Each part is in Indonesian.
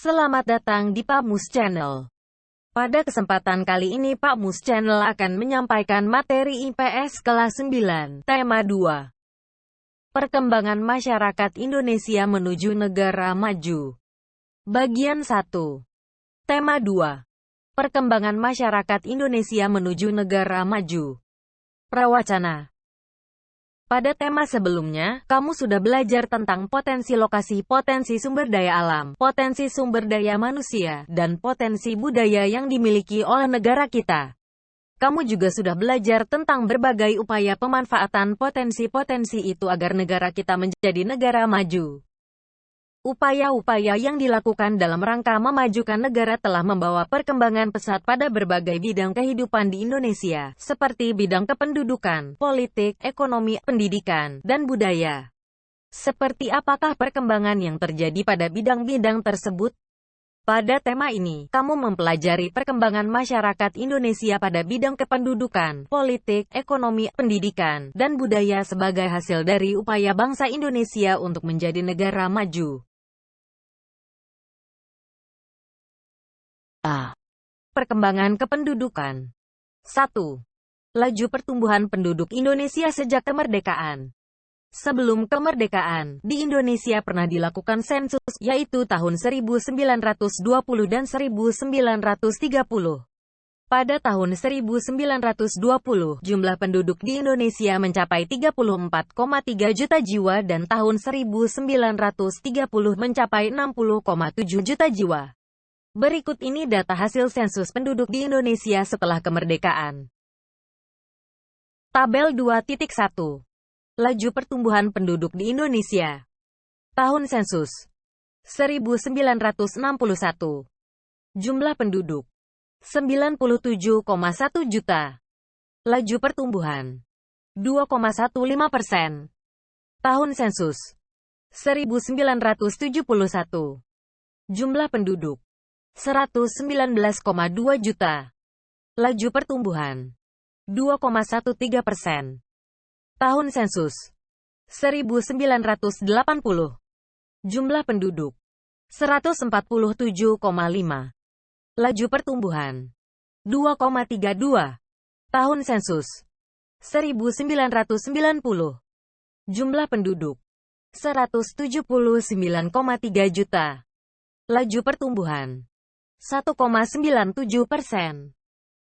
Selamat datang di Pak Mus Channel. Pada kesempatan kali ini Pak Mus Channel akan menyampaikan materi IPS kelas 9, tema 2. Perkembangan masyarakat Indonesia menuju negara maju. Bagian 1. Tema 2. Perkembangan masyarakat Indonesia menuju negara maju. Prawacana. Pada tema sebelumnya, kamu sudah belajar tentang potensi lokasi, potensi sumber daya alam, potensi sumber daya manusia, dan potensi budaya yang dimiliki oleh negara kita. Kamu juga sudah belajar tentang berbagai upaya pemanfaatan potensi-potensi itu agar negara kita menjadi negara maju. Upaya-upaya yang dilakukan dalam rangka memajukan negara telah membawa perkembangan pesat pada berbagai bidang kehidupan di Indonesia, seperti bidang kependudukan, politik, ekonomi, pendidikan, dan budaya. Seperti apakah perkembangan yang terjadi pada bidang-bidang tersebut? Pada tema ini, kamu mempelajari perkembangan masyarakat Indonesia pada bidang kependudukan, politik, ekonomi, pendidikan, dan budaya sebagai hasil dari upaya bangsa Indonesia untuk menjadi negara maju. A. Perkembangan kependudukan. 1. Laju pertumbuhan penduduk Indonesia sejak kemerdekaan. Sebelum kemerdekaan, di Indonesia pernah dilakukan sensus, yaitu tahun 1920 dan 1930. Pada tahun 1920, jumlah penduduk di Indonesia mencapai 34,3 juta jiwa dan tahun 1930 mencapai 60,7 juta jiwa. Berikut ini data hasil sensus penduduk di Indonesia setelah kemerdekaan. Tabel 2.1. Laju pertumbuhan penduduk di Indonesia. Tahun sensus 1961. Jumlah penduduk 97,1 juta. Laju pertumbuhan 2,15%. Tahun sensus 1971. Jumlah penduduk 119,2 juta. Laju pertumbuhan 2,13%. Tahun sensus 1980. Jumlah penduduk 147,5. Laju pertumbuhan 2,32. Tahun sensus 1990. Jumlah penduduk 179,3 juta. Laju pertumbuhan 1,97%.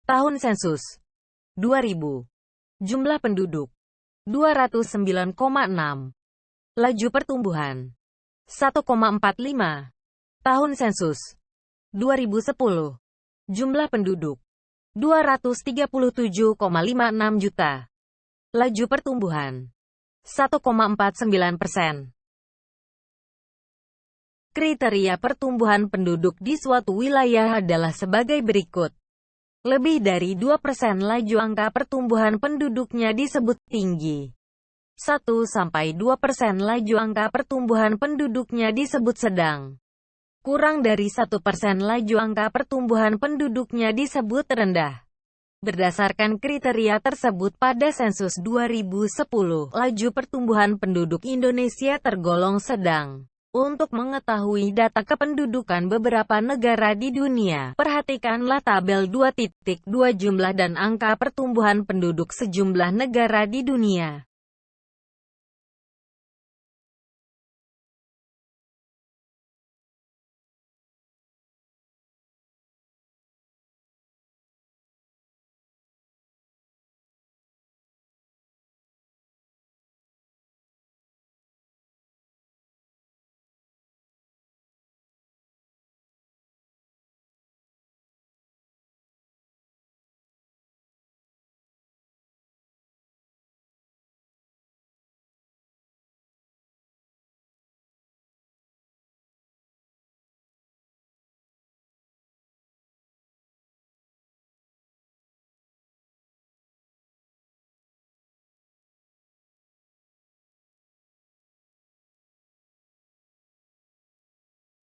Tahun sensus 2000. Jumlah penduduk 209,6. Laju pertumbuhan 1,45. Tahun sensus 2010. Jumlah penduduk 237,56 juta. Laju pertumbuhan 1,49%. Kriteria pertumbuhan penduduk di suatu wilayah adalah sebagai berikut. Lebih dari 2% laju angka pertumbuhan penduduknya disebut tinggi. 1-2% laju angka pertumbuhan penduduknya disebut sedang. Kurang dari 1% laju angka pertumbuhan penduduknya disebut rendah. Berdasarkan kriteria tersebut pada sensus 2010, laju pertumbuhan penduduk Indonesia tergolong sedang. Untuk mengetahui data kependudukan beberapa negara di dunia, perhatikanlah tabel 2.2 jumlah dan angka pertumbuhan penduduk sejumlah negara di dunia.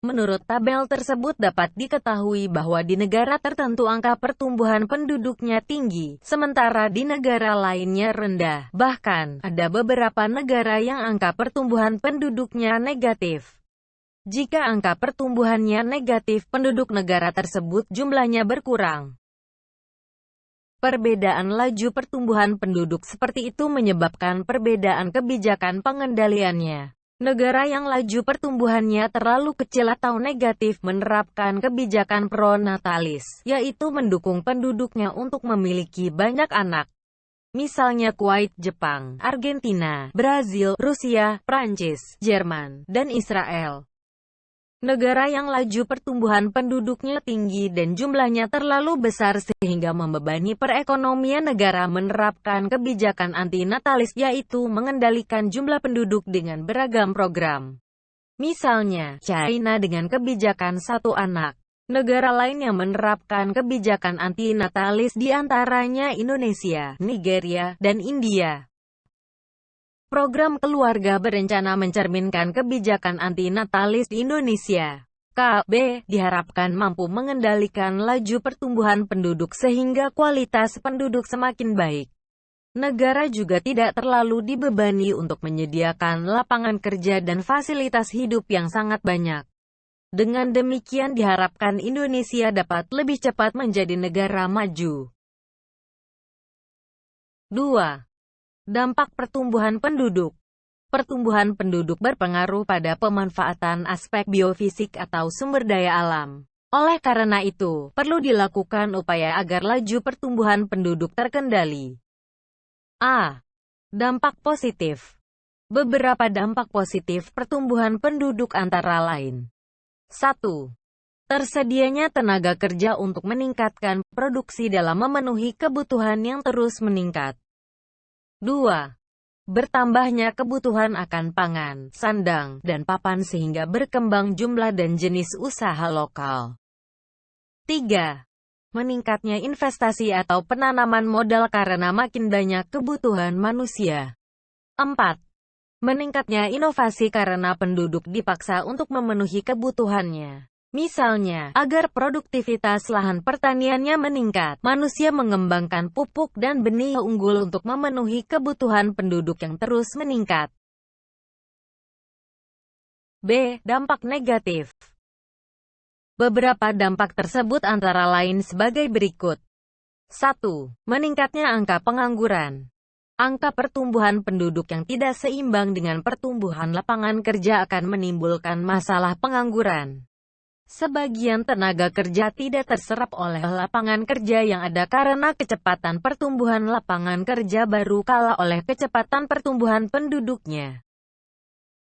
Menurut tabel tersebut dapat diketahui bahwa di negara tertentu angka pertumbuhan penduduknya tinggi, sementara di negara lainnya rendah. Bahkan, ada beberapa negara yang angka pertumbuhan penduduknya negatif. Jika angka pertumbuhannya negatif, penduduk negara tersebut jumlahnya berkurang. Perbedaan laju pertumbuhan penduduk seperti itu menyebabkan perbedaan kebijakan pengendaliannya. Negara yang laju pertumbuhannya terlalu kecil atau negatif menerapkan kebijakan pro-natalis, yaitu mendukung penduduknya untuk memiliki banyak anak. Misalnya Kuwait, Jepang, Argentina, Brazil, Rusia, Prancis, Jerman, dan Israel. Negara yang laju pertumbuhan penduduknya tinggi dan jumlahnya terlalu besar sehingga membebani perekonomian negara menerapkan kebijakan anti-natalis, yaitu mengendalikan jumlah penduduk dengan beragam program. Misalnya, China dengan kebijakan satu anak. Negara lain yang menerapkan kebijakan anti-natalis diantaranya Indonesia, Nigeria, dan India. Program keluarga berencana mencerminkan kebijakan anti-natalis di Indonesia. KB diharapkan mampu mengendalikan laju pertumbuhan penduduk sehingga kualitas penduduk semakin baik. Negara juga tidak terlalu dibebani untuk menyediakan lapangan kerja dan fasilitas hidup yang sangat banyak. Dengan demikian diharapkan Indonesia dapat lebih cepat menjadi negara maju. 2. Dampak pertumbuhan penduduk. Pertumbuhan penduduk berpengaruh pada pemanfaatan aspek biofisik atau sumber daya alam. Oleh karena itu, perlu dilakukan upaya agar laju pertumbuhan penduduk terkendali. A. Dampak positif. Beberapa dampak positif pertumbuhan penduduk antara lain. 1. Tersedianya tenaga kerja untuk meningkatkan produksi dalam memenuhi kebutuhan yang terus meningkat. 2. Bertambahnya kebutuhan akan pangan, sandang, dan papan sehingga berkembang jumlah dan jenis usaha lokal. 3. Meningkatnya investasi atau penanaman modal karena makin banyak kebutuhan manusia. 4. Meningkatnya inovasi karena penduduk dipaksa untuk memenuhi kebutuhannya. Misalnya, agar produktivitas lahan pertaniannya meningkat, manusia mengembangkan pupuk dan benih unggul untuk memenuhi kebutuhan penduduk yang terus meningkat. B. Dampak negatif. Beberapa dampak tersebut antara lain sebagai berikut. 1. Meningkatnya angka pengangguran. Angka pertumbuhan penduduk yang tidak seimbang dengan pertumbuhan lapangan kerja akan menimbulkan masalah pengangguran. Sebagian tenaga kerja tidak terserap oleh lapangan kerja yang ada karena kecepatan pertumbuhan lapangan kerja baru kalah oleh kecepatan pertumbuhan penduduknya.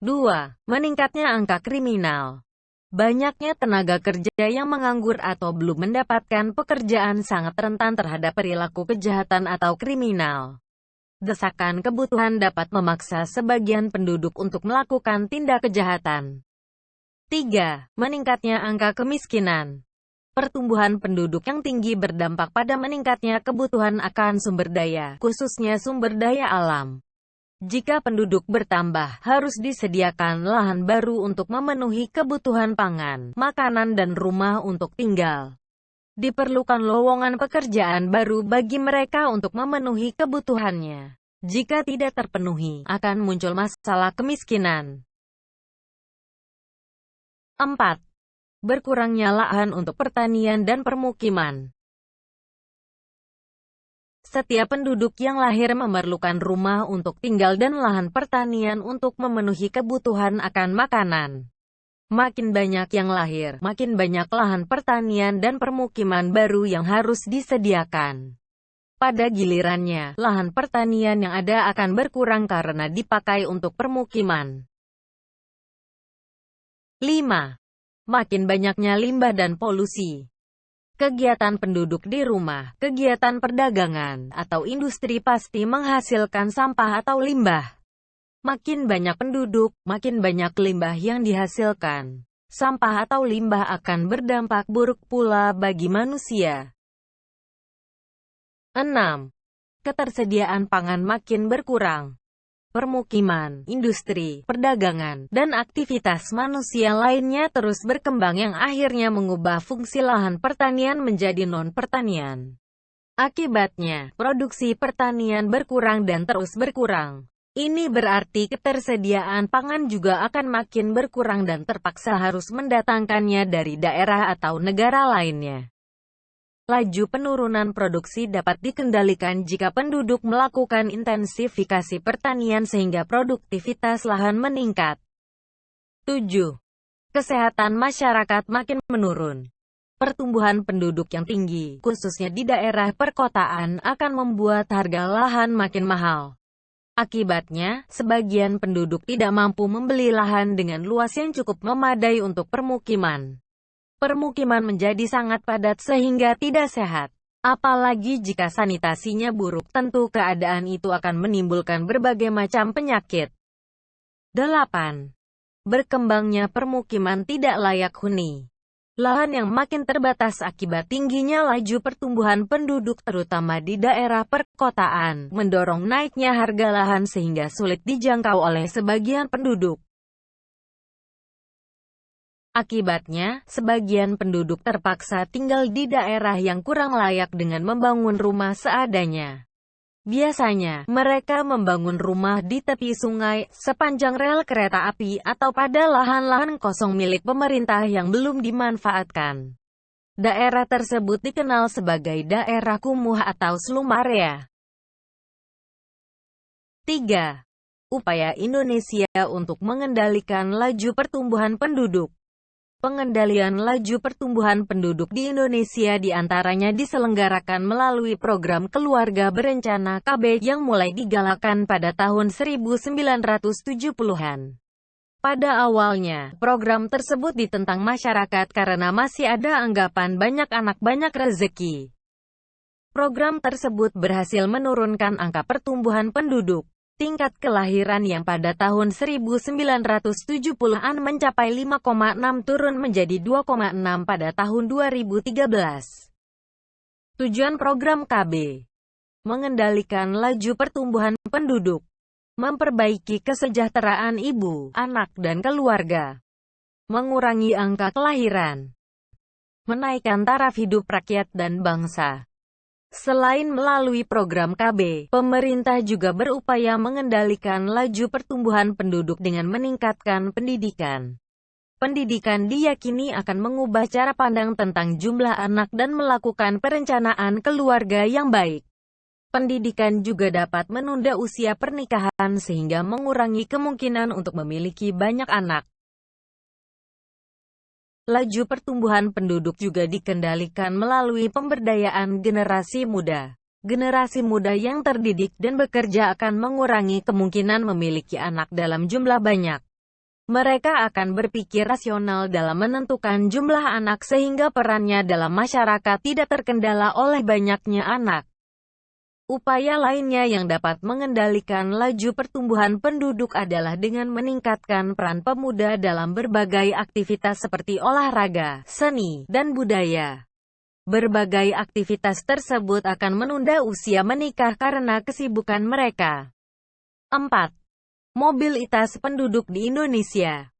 2. Meningkatnya angka kriminal. Banyaknya tenaga kerja yang menganggur atau belum mendapatkan pekerjaan sangat rentan terhadap perilaku kejahatan atau kriminal. Desakan kebutuhan dapat memaksa sebagian penduduk untuk melakukan tindak kejahatan. 3. Meningkatnya angka kemiskinan. Pertumbuhan penduduk yang tinggi berdampak pada meningkatnya kebutuhan akan sumber daya, khususnya sumber daya alam. Jika penduduk bertambah, harus disediakan lahan baru untuk memenuhi kebutuhan pangan, makanan dan rumah untuk tinggal. Diperlukan lowongan pekerjaan baru bagi mereka untuk memenuhi kebutuhannya. Jika tidak terpenuhi, akan muncul masalah kemiskinan. 4. Berkurangnya lahan untuk pertanian dan permukiman. Setiap penduduk yang lahir memerlukan rumah untuk tinggal dan lahan pertanian untuk memenuhi kebutuhan akan makanan. Makin banyak yang lahir, makin banyak lahan pertanian dan permukiman baru yang harus disediakan. Pada gilirannya, lahan pertanian yang ada akan berkurang karena dipakai untuk permukiman. 5. Makin banyaknya limbah dan polusi. Kegiatan penduduk di rumah, kegiatan perdagangan, atau industri pasti menghasilkan sampah atau limbah. Makin banyak penduduk, makin banyak limbah yang dihasilkan. Sampah atau limbah akan berdampak buruk pula bagi manusia. 6. Ketersediaan pangan makin berkurang. Permukiman, industri, perdagangan, dan aktivitas manusia lainnya terus berkembang yang akhirnya mengubah fungsi lahan pertanian menjadi non-pertanian. Akibatnya, produksi pertanian berkurang dan terus berkurang. Ini berarti ketersediaan pangan juga akan makin berkurang dan terpaksa harus mendatangkannya dari daerah atau negara lainnya. Laju penurunan produksi dapat dikendalikan jika penduduk melakukan intensifikasi pertanian sehingga produktivitas lahan meningkat. 7. Kesehatan masyarakat makin menurun. Pertumbuhan penduduk yang tinggi, khususnya di daerah perkotaan, akan membuat harga lahan makin mahal. Akibatnya, sebagian penduduk tidak mampu membeli lahan dengan luas yang cukup memadai untuk permukiman. Permukiman menjadi sangat padat sehingga tidak sehat. Apalagi jika sanitasinya buruk, tentu keadaan itu akan menimbulkan berbagai macam penyakit. 8. Berkembangnya permukiman tidak layak huni. Lahan yang makin terbatas akibat tingginya laju pertumbuhan penduduk terutama di daerah perkotaan, mendorong naiknya harga lahan sehingga sulit dijangkau oleh sebagian penduduk. Akibatnya, sebagian penduduk terpaksa tinggal di daerah yang kurang layak dengan membangun rumah seadanya. Biasanya, mereka membangun rumah di tepi sungai, sepanjang rel kereta api, atau pada lahan-lahan kosong milik pemerintah yang belum dimanfaatkan. Daerah tersebut dikenal sebagai daerah kumuh atau slum area. 3. Upaya Indonesia untuk mengendalikan laju pertumbuhan penduduk. Pengendalian laju pertumbuhan penduduk di Indonesia diantaranya diselenggarakan melalui program Keluarga Berencana KB yang mulai digalakkan pada tahun 1970-an. Pada awalnya, program tersebut ditentang masyarakat karena masih ada anggapan banyak anak banyak rezeki. Program tersebut berhasil menurunkan angka pertumbuhan penduduk. Tingkat kelahiran yang pada tahun 1970-an mencapai 5,6 turun menjadi 2,6 pada tahun 2013. Tujuan program KB: mengendalikan laju pertumbuhan penduduk, memperbaiki kesejahteraan ibu, anak dan keluarga, mengurangi angka kelahiran, menaikkan taraf hidup rakyat dan bangsa. Selain melalui program KB, pemerintah juga berupaya mengendalikan laju pertumbuhan penduduk dengan meningkatkan pendidikan. Pendidikan diyakini akan mengubah cara pandang tentang jumlah anak dan melakukan perencanaan keluarga yang baik. Pendidikan juga dapat menunda usia pernikahan sehingga mengurangi kemungkinan untuk memiliki banyak anak. Laju pertumbuhan penduduk juga dikendalikan melalui pemberdayaan generasi muda. Generasi muda yang terdidik dan bekerja akan mengurangi kemungkinan memiliki anak dalam jumlah banyak. Mereka akan berpikir rasional dalam menentukan jumlah anak sehingga perannya dalam masyarakat tidak terkendala oleh banyaknya anak. Upaya lainnya yang dapat mengendalikan laju pertumbuhan penduduk adalah dengan meningkatkan peran pemuda dalam berbagai aktivitas seperti olahraga, seni, dan budaya. Berbagai aktivitas tersebut akan menunda usia menikah karena kesibukan mereka. 4. Mobilitas penduduk di Indonesia.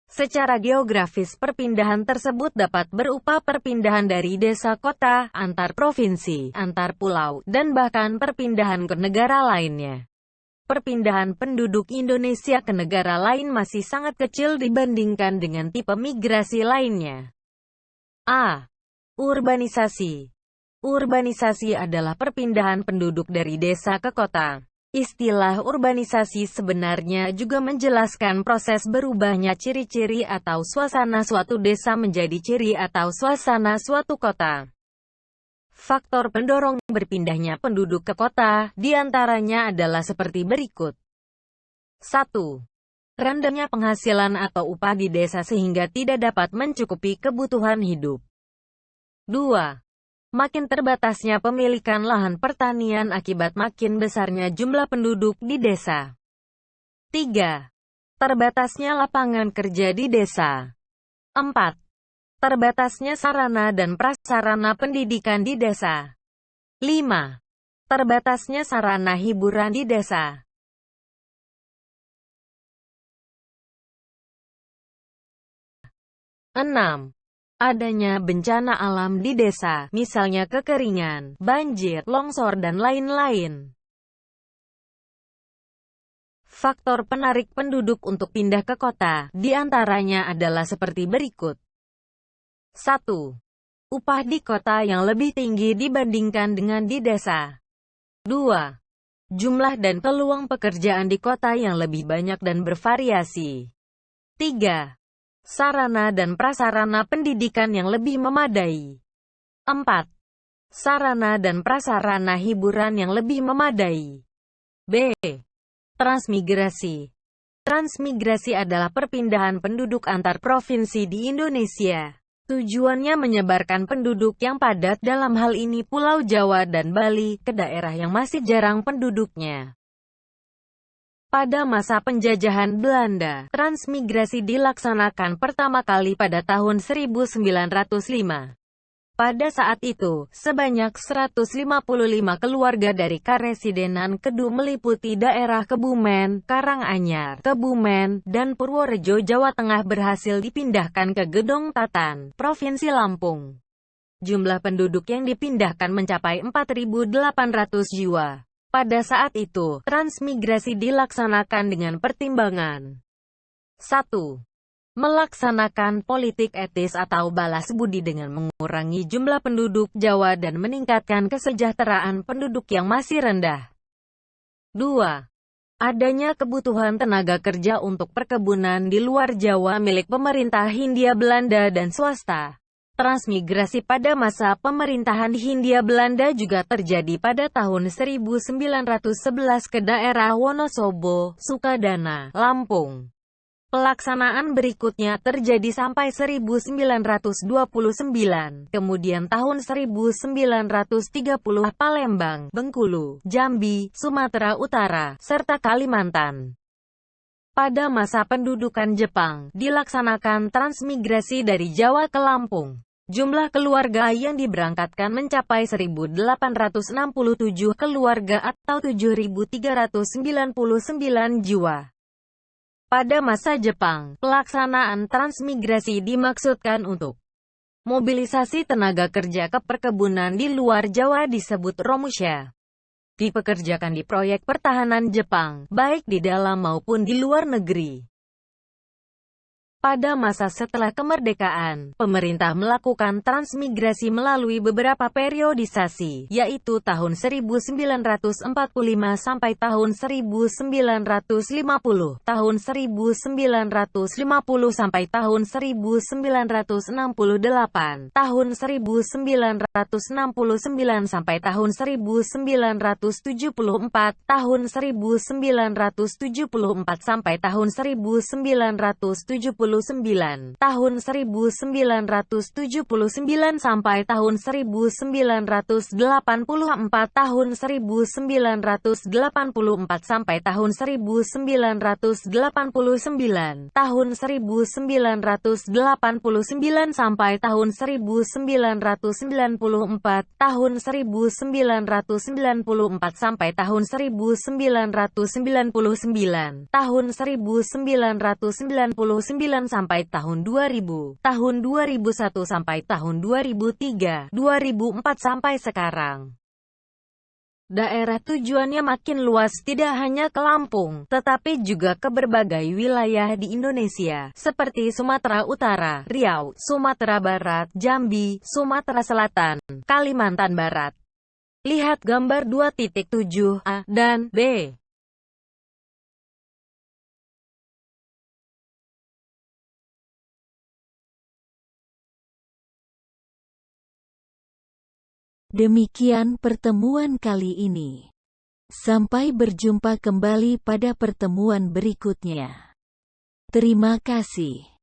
Secara geografis perpindahan tersebut dapat berupa perpindahan dari desa kota, antar provinsi, antar pulau, dan bahkan perpindahan ke negara lainnya. Perpindahan penduduk Indonesia ke negara lain masih sangat kecil dibandingkan dengan tipe migrasi lainnya. A. Urbanisasi. Urbanisasi adalah perpindahan penduduk dari desa ke kota. Istilah urbanisasi sebenarnya juga menjelaskan proses berubahnya ciri-ciri atau suasana suatu desa menjadi ciri atau suasana suatu kota. Faktor pendorong berpindahnya penduduk ke kota, diantaranya adalah seperti berikut. 1. Rendahnya penghasilan atau upah di desa sehingga tidak dapat mencukupi kebutuhan hidup. 2. Makin terbatasnya pemilikan lahan pertanian akibat makin besarnya jumlah penduduk di desa. 3. Terbatasnya lapangan kerja di desa. 4. Terbatasnya sarana dan prasarana pendidikan di desa. 5. Terbatasnya sarana hiburan di desa. 6. Adanya bencana alam di desa, misalnya kekeringan, banjir, longsor dan lain-lain. Faktor penarik penduduk untuk pindah ke kota, di antaranya adalah seperti berikut. 1. Upah di kota yang lebih tinggi dibandingkan dengan di desa. 2. Jumlah dan peluang pekerjaan di kota yang lebih banyak dan bervariasi. 3. Sarana dan prasarana pendidikan yang lebih memadai. 4. Sarana dan prasarana hiburan yang lebih memadai. B. Transmigrasi. Transmigrasi adalah perpindahan penduduk antar provinsi di Indonesia. Tujuannya menyebarkan penduduk yang padat, dalam hal ini Pulau Jawa dan Bali, ke daerah yang masih jarang penduduknya. Pada masa penjajahan Belanda, transmigrasi dilaksanakan pertama kali pada tahun 1905. Pada saat itu, sebanyak 155 keluarga dari Karesidenan Kedu meliputi daerah Kebumen, Karanganyar, Kebumen, dan Purworejo, Jawa Tengah berhasil dipindahkan ke Gedong Tatan, Provinsi Lampung. Jumlah penduduk yang dipindahkan mencapai 4.800 jiwa. Pada saat itu, transmigrasi dilaksanakan dengan pertimbangan 1. Melaksanakan politik etis atau balas budi dengan mengurangi jumlah penduduk Jawa dan meningkatkan kesejahteraan penduduk yang masih rendah. 2. Adanya kebutuhan tenaga kerja untuk perkebunan di luar Jawa milik pemerintah Hindia Belanda dan swasta. Transmigrasi pada masa pemerintahan Hindia Belanda juga terjadi pada tahun 1911 ke daerah Wonosobo, Sukadana, Lampung. Pelaksanaan berikutnya terjadi sampai 1929, kemudian tahun 1930 Palembang, Bengkulu, Jambi, Sumatera Utara, serta Kalimantan. Pada masa pendudukan Jepang, dilaksanakan transmigrasi dari Jawa ke Lampung. Jumlah keluarga yang diberangkatkan mencapai 1.867 keluarga atau 7.399 jiwa. Pada masa Jepang, pelaksanaan transmigrasi dimaksudkan untuk mobilisasi tenaga kerja ke perkebunan di luar Jawa disebut romusha. Dipekerjakan di proyek pertahanan Jepang, baik di dalam maupun di luar negeri. Pada masa setelah kemerdekaan, pemerintah melakukan transmigrasi melalui beberapa periodisasi, yaitu tahun 1945 sampai tahun 1950, tahun 1950 sampai tahun 1968, tahun 1969 sampai tahun 1974, tahun 1974 sampai tahun 1979, tahun 1979 sampai tahun 1984, tahun 1984 sampai tahun 1989, tahun 1989 sampai tahun 1994, tahun 1994 sampai tahun 1999, tahun 1999 sampai tahun 2000, tahun 2001 sampai tahun 2003, 2004 sampai sekarang. Daerah tujuannya makin luas, tidak hanya ke Lampung, tetapi juga ke berbagai wilayah di Indonesia, seperti Sumatera Utara, Riau, Sumatera Barat, Jambi, Sumatera Selatan, Kalimantan Barat. Lihat gambar 2.7a dan b. Demikian pertemuan kali ini. Sampai berjumpa kembali pada pertemuan berikutnya. Terima kasih.